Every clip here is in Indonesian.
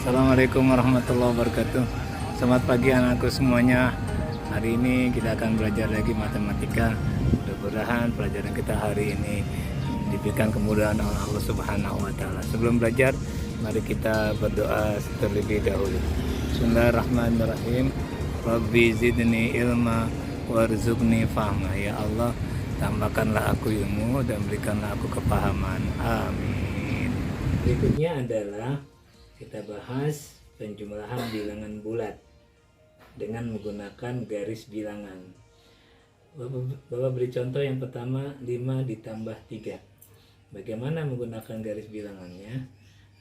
Assalamualaikum warahmatullahi wabarakatuh. Selamat pagi anakku semuanya. Hari ini kita akan belajar lagi matematika. Mudah-mudahan pelajaran kita hari ini diberikan kemudahan oleh Allah Subhanahu wa taala. Sebelum belajar, mari kita berdoa terlebih dahulu. Bismillahirrahmanirrahim. Rabbi zidni ilma warzuqni fahma. Ya Allah, tambahkanlah aku ilmu dan berikanlah aku kepahaman. Amin. Berikutnya adalah kita bahas penjumlahan bilangan bulat dengan menggunakan garis bilangan. Bapak beri contoh yang pertama, 5 ditambah 3. Bagaimana menggunakan garis bilangannya?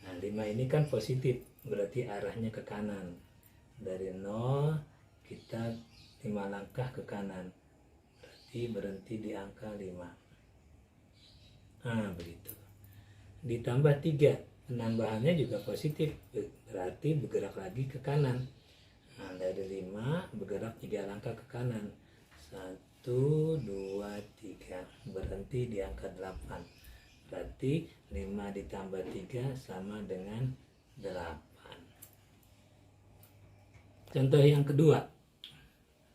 Nah, 5 ini kan positif, berarti arahnya ke kanan. Dari 0 kita 5 langkah ke kanan, berarti berhenti di angka 5. Nah, begitu. Ditambah 3, penambahannya juga positif, berarti bergerak lagi ke kanan. Nah, dari 5 bergerak 3 langkah ke kanan. 1, 2, 3, berhenti di angka 8. Berarti 5 ditambah 3 sama dengan 8. Contoh yang kedua,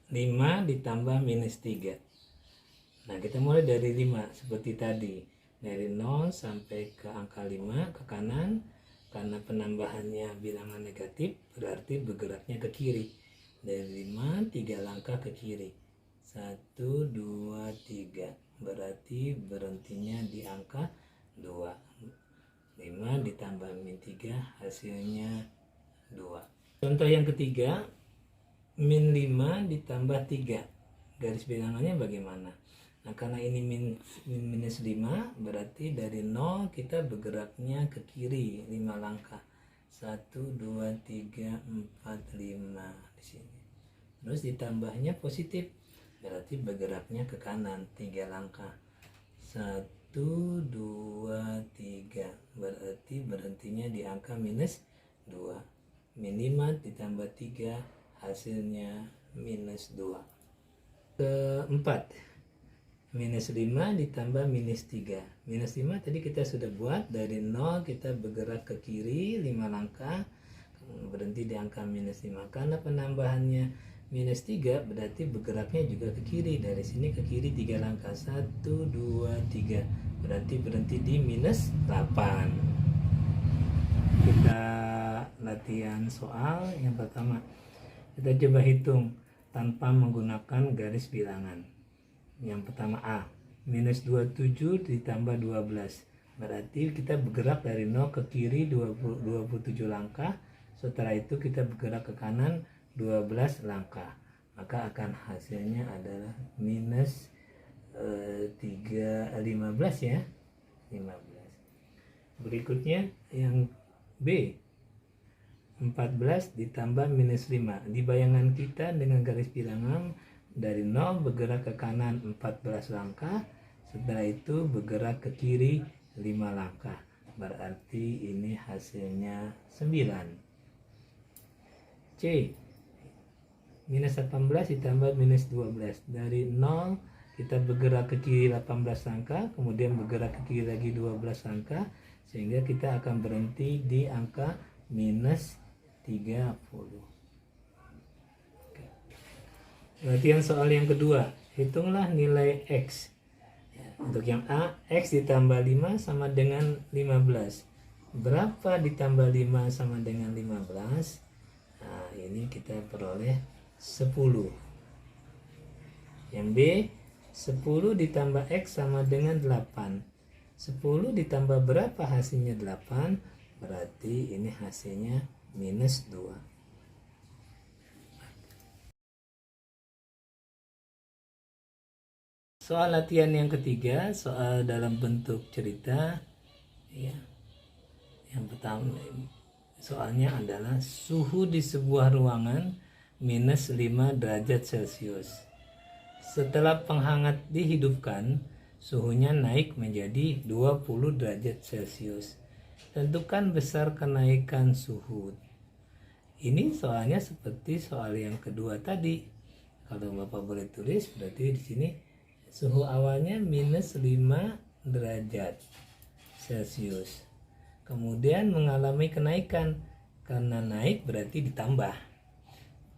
5 ditambah minus 3. Nah, kita mulai dari 5 seperti tadi. Dari 0 sampai ke angka 5 ke kanan, karena penambahannya bilangan negatif berarti bergeraknya ke kiri. Dari 5 3 langkah ke kiri. 1, 2, 3, berarti berhentinya di angka 2. 5 ditambah min 3 hasilnya 2. Contoh yang ketiga, min 5 ditambah 3. Garis bilangannya bagaimana? Nah, karena ini minus 5, berarti dari 0 kita bergeraknya ke kiri 5 langkah. 1, 2, 3, 4, 5 di sini. Terus ditambahnya positif, berarti bergeraknya ke kanan 3 langkah. 1, 2, 3, berarti berhentinya di angka minus 2. Min 5 ditambah 3 hasilnya minus 2. Keempat, minus 5 ditambah minus 3. Minus 5 tadi kita sudah buat, dari 0 kita bergerak ke kiri 5 langkah, berhenti di angka minus 5. Karena penambahannya minus 3 berarti bergeraknya juga ke kiri, dari sini ke kiri 3 langkah. 1, 2, 3, berarti berhenti di minus 8. Kita latihan soal yang pertama. Kita coba hitung tanpa menggunakan garis bilangan. Yang pertama A, minus 27 ditambah 12, berarti kita bergerak dari 0 ke kiri 27 langkah. Setelah itu kita bergerak ke kanan 12 langkah, maka akan hasilnya adalah minus 15 ya, 15. Berikutnya yang B, 14 ditambah minus 5. Di bayangan kita dengan garis bilangan, dari 0 bergerak ke kanan 14 langkah, setelah itu bergerak ke kiri 5 langkah, berarti ini hasilnya 9. C, minus 18 ditambah minus 12. Dari 0 kita bergerak ke kiri 18 langkah, kemudian bergerak ke kiri lagi 12 langkah, sehingga kita akan berhenti di angka minus 30. Latihan soal yang kedua, hitunglah nilai X. Untuk yang A, X ditambah 5 sama dengan 15. Berapa ditambah 5 sama dengan 15? Nah, ini kita peroleh 10. Yang B, 10 ditambah X sama dengan 8. 10 ditambah berapa hasilnya 8? Berarti ini hasilnya minus 2. Soal latihan yang ketiga, soal dalam bentuk cerita ya. Yang pertama, soalnya adalah suhu di sebuah ruangan minus 5 derajat Celcius. Setelah penghangat dihidupkan, suhunya naik menjadi 20 derajat Celcius. Tentukan besar kenaikan suhu. Ini soalnya seperti soal yang kedua tadi. Kalau Bapak boleh tulis, berarti di sini suhu awalnya minus 5 derajat Celcius. Kemudian mengalami kenaikan Karena naik berarti ditambah.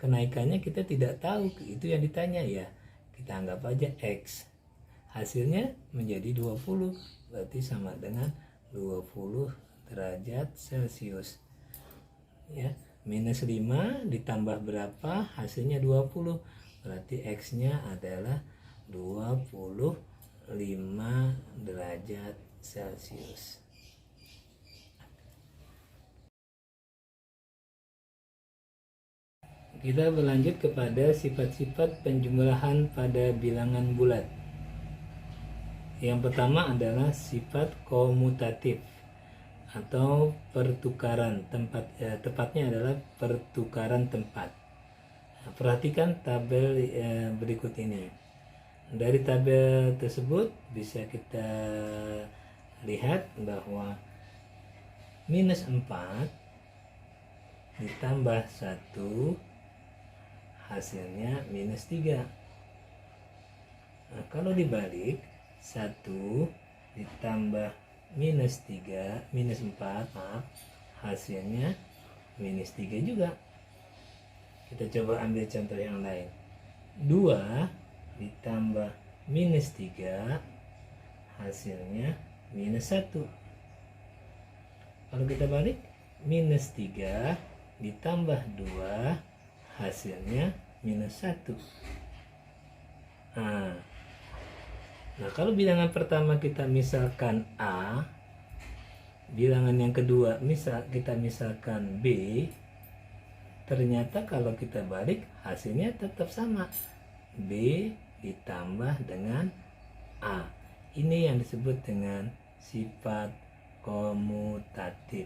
Kenaikannya kita tidak tahu, itu yang ditanya ya. Kita anggap aja X. Hasilnya menjadi 20, berarti sama dengan 20 derajat Celcius. Ya, minus 5 ditambah berapa? Hasilnya 20. Berarti X-nya adalah 25 derajat Celcius. Kita berlanjut kepada sifat-sifat penjumlahan pada bilangan bulat. Yang pertama adalah sifat komutatif atau pertukaran tempat. Tepatnya adalah pertukaran tempat. Nah, perhatikan tabel berikut ini. Dari tabel tersebut bisa kita lihat bahwa minus 4 ditambah 1 hasilnya minus 3. Nah, kalau dibalik 1 ditambah minus 4 hasilnya minus 3 juga. Kita coba ambil contoh yang lain. 2 ditambah minus 3 hasilnya minus 1. Kalau kita balik, minus 3 ditambah 2 hasilnya minus 1. Nah, kalau bilangan pertama kita misalkan A, bilangan yang kedua kita misalkan B, ternyata kalau kita balik hasilnya tetap sama, B ditambah dengan A. Ini yang disebut dengan sifat komutatif,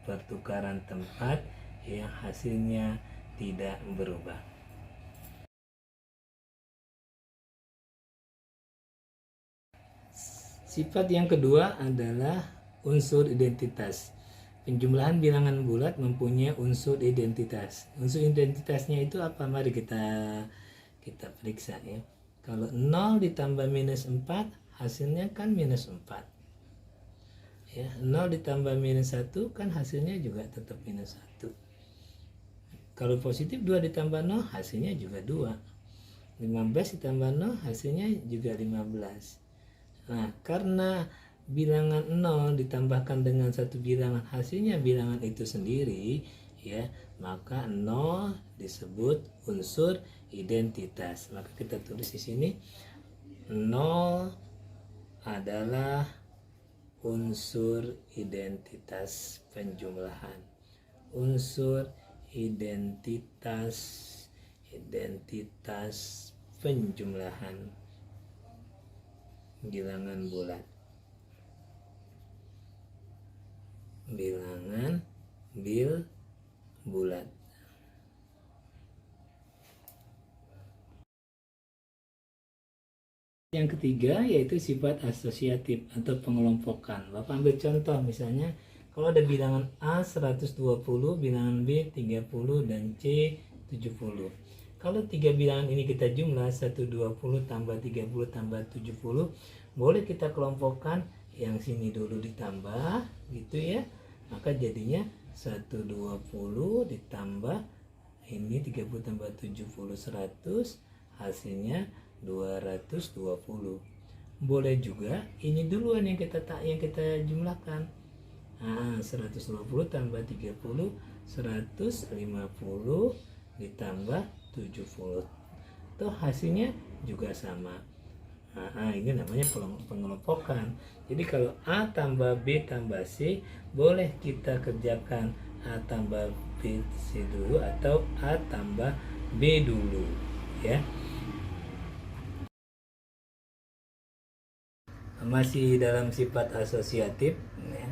pertukaran tempat yang hasilnya tidak berubah. Sifat yang kedua adalah unsur identitas. Penjumlahan bilangan bulat mempunyai unsur identitas. Unsur identitasnya itu apa? Mari kita periksa ya. Kalau 0 ditambah minus 4 hasilnya kan minus 4. Ya, 0 ditambah minus 1 kan hasilnya juga tetap minus 1. Kalau positif 2 ditambah 0 hasilnya juga 2. 15 ditambah 0 hasilnya juga 15. Nah, karena bilangan 0 ditambahkan dengan satu bilangan hasilnya bilangan itu sendiri ya, maka 0 disebut unsur identitas. Maka kita tulis di sini 0 adalah unsur identitas penjumlahan. Unsur identitas penjumlahan bilangan bulat. Bilangan bulat. Yang ketiga yaitu sifat asosiatif atau pengelompokan. Bapak ambil contoh misalnya kalau ada bilangan A 120, bilangan B 30 dan C 70. Kalau tiga bilangan ini kita jumlah 120 tambah 30 tambah 70, boleh kita kelompokkan yang sini dulu ditambah gitu ya. Maka jadinya 120 ditambah ini 30 tambah 70 100, hasilnya 220. Boleh juga ini duluan yang kita jumlahkan. 120 tambah 30 150 ditambah 70. Tuh hasilnya juga sama. Ini namanya pengelompokan. Jadi kalau A tambah B tambah C boleh kita kerjakan A tambah B C dulu atau A tambah B dulu ya. Masih dalam sifat asosiatif ya.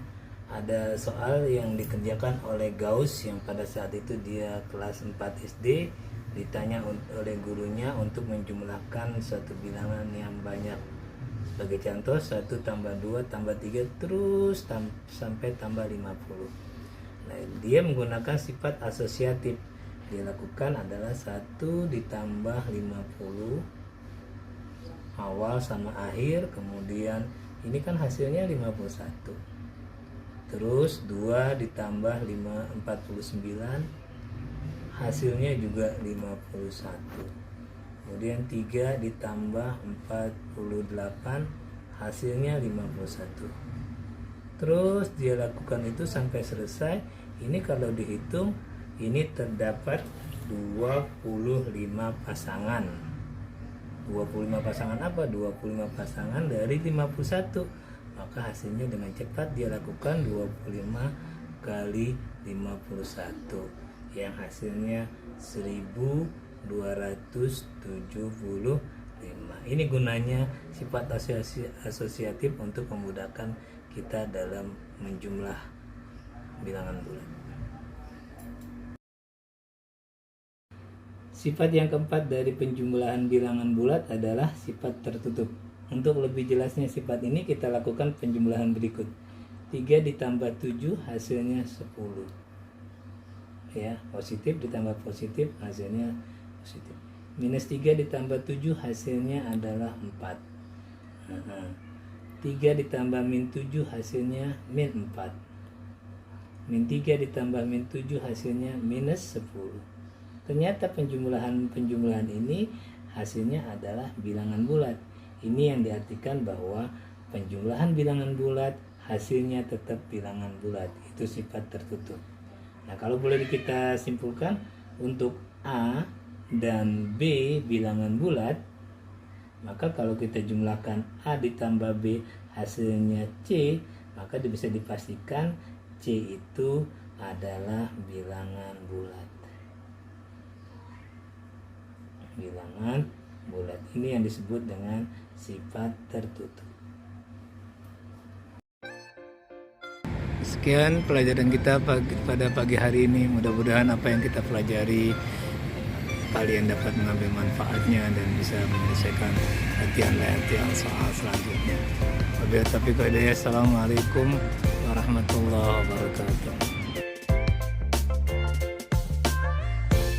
Ada soal yang dikerjakan oleh Gauss yang pada saat itu dia kelas 4 SD, ditanya oleh gurunya untuk menjumlahkan suatu bilangan yang banyak. Sebagai contoh 1 tambah 2 tambah 3 terus sampai tambah 50. Nah, dia menggunakan sifat asosiatif. Dia lakukan adalah 1 ditambah 50 awal sama akhir, kemudian ini kan hasilnya 51. Terus 2 ditambah 49 hasilnya juga 51. Kemudian 3 ditambah 48 hasilnya 51. Terus dia lakukan itu sampai selesai. Ini kalau dihitung, ini terdapat 25 pasangan. 25 pasangan apa? 25 pasangan dari 51. Maka hasilnya dengan cepat dia lakukan 25 kali 51, yang hasilnya 1275. Ini gunanya sifat asosiatif untuk memudahkan kita dalam menjumlah bilangan bulat. Sifat yang keempat dari penjumlahan bilangan bulat adalah sifat tertutup. Untuk lebih jelasnya sifat ini kita lakukan penjumlahan berikut. 3 ditambah 7 hasilnya 10. Ya, positif ditambah positif hasilnya positif. Minus 3 ditambah 7 hasilnya adalah 4. 3 ditambah min 7 hasilnya min 4. Min 3 ditambah min 7 hasilnya minus 10. Ternyata penjumlahan ini hasilnya adalah bilangan bulat. Ini yang diartikan bahwa penjumlahan bilangan bulat hasilnya tetap bilangan bulat. Itu sifat tertutup. Nah, kalau boleh kita simpulkan, untuk A dan B bilangan bulat, maka kalau kita jumlahkan A ditambah B hasilnya C, maka bisa dipastikan C itu adalah bilangan bulat. Bilangan bulat ini yang disebut dengan sifat tertutup. Sekian pelajaran kita pada pagi hari ini. Mudah-mudahan apa yang kita pelajari kalian dapat mengambil manfaatnya dan bisa menyelesaikan latihan soal selanjutnya. Wabillahi taufiq wal hidayah. Assalamualaikum warahmatullahi wabarakatuh.